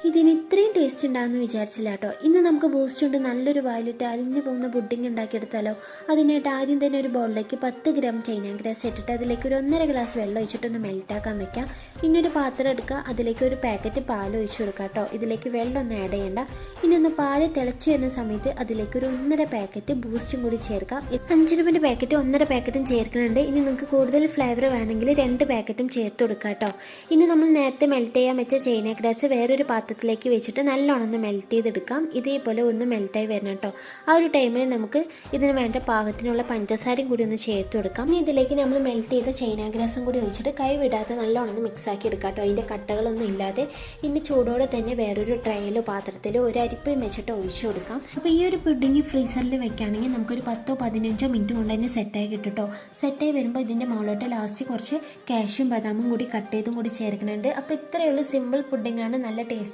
ഇതിന് ഇത്രയും ടേസ്റ്റ് ഉണ്ടാകുമെന്ന് വിചാരിച്ചില്ല കേട്ടോ. ഇന്ന് നമുക്ക് ബൂസ്റ്റ് കൊണ്ട് നല്ലൊരു വായിലിട്ട് അലിഞ്ഞു പോകുന്ന പുഡിംഗ് ഉണ്ടാക്കിയെടുത്താലോ. അതിനായിട്ട് ആദ്യം തന്നെ ഒരു ബൗളിലേക്ക് 10 ഗ്രാം ചൈന ഗ്രാസ് ഇട്ടിട്ട് അതിലേക്ക് ഒരു 1.5 ഗ്ലാസ് വെള്ളം ഒഴിച്ചിട്ടൊന്ന് മെൽറ്റാക്കാൻ വെക്കാം. ഇനി ഒരു പാത്രം എടുക്കുക, അതിലേക്ക് ഒരു പാക്കറ്റ് പാൽ ഒഴിച്ചു കൊടുക്കുക കേട്ടോ. ഇതിലേക്ക് വെള്ളമൊന്നും ആഡ് ചെയ്യണ്ട. ഇനി ഒന്ന് പാല് തിളച്ച് വരുന്ന സമയത്ത് അതിലേക്ക് ഒരു 1.5 പാക്കറ്റ് ബൂസ്റ്റും കൂടി ചേർക്കാം. 5 രൂപയുടെ പാക്കറ്റ് 1.5 പാക്കറ്റും ചേർക്കുന്നുണ്ട്. ഇനി നിങ്ങൾക്ക് കൂടുതൽ ഫ്ലേവർ വേണമെങ്കിൽ 2 പാക്കറ്റും ചേർത്ത് കൊടുക്കുക കേട്ടോ. ഇനി നമ്മൾ നേരത്തെ മെൽറ്റ് ചെയ്യാൻ വെച്ച ചൈന ഗ്രാസ് വേറൊരു പാത്രത്തിലേക്ക് വെച്ചിട്ട് നല്ലോണം ഒന്ന് മെൽറ്റ് ചെയ്തെടുക്കാം. ഇതേപോലെ ഒന്ന് മെൽറ്റായി വരണം കേട്ടോ. ആ ഒരു ടൈമിൽ നമുക്ക് ഇതിന് വേണ്ട പാകത്തിനുള്ള പഞ്ചസാരയും കൂടി ഒന്ന് ചേർത്ത് കൊടുക്കാം. ഇനി ഇതിലേക്ക് നമ്മൾ മെൽറ്റ് ചെയ്ത ചൈന ഗ്രാസും കൂടി ഒഴിച്ചിട്ട് കൈ വിടാതെ നല്ലോണം ഒന്ന് മിക്സ് ആക്കി എടുക്കാം കേട്ടോ. അതിൻ്റെ കട്ടകളൊന്നും ഇല്ലാതെ. ഇനി ചൂടോടെ തന്നെ വേറൊരു ട്രേയിലോ പാത്രത്തിലോ ഒരു അരിപ്പയും വെച്ചിട്ട് ഒഴിച്ചു കൊടുക്കാം. അപ്പോൾ ഈ ഒരു പുഡിംഗ് ഫ്രീസറിൽ വെക്കുകയാണെങ്കിൽ നമുക്കൊരു 10-15 മിനിറ്റ് കൊണ്ട് തന്നെ സെറ്റായി കിട്ടും കേട്ടോ. സെറ്റായി വരുമ്പോൾ ഇതിൻ്റെ മുകളിലോട്ട് ലാസ്റ്റ് കുറച്ച് കാഷ്യും ബദാമും കൂടി കട്ട് ചെയ്തും കൂടി ചേർക്കുന്നുണ്ട്. അപ്പോൾ ഇത്രയുള്ള സിമ്പിൾ പുഡിംഗ് ആണ്. നല്ല ടേസ്റ്റ്.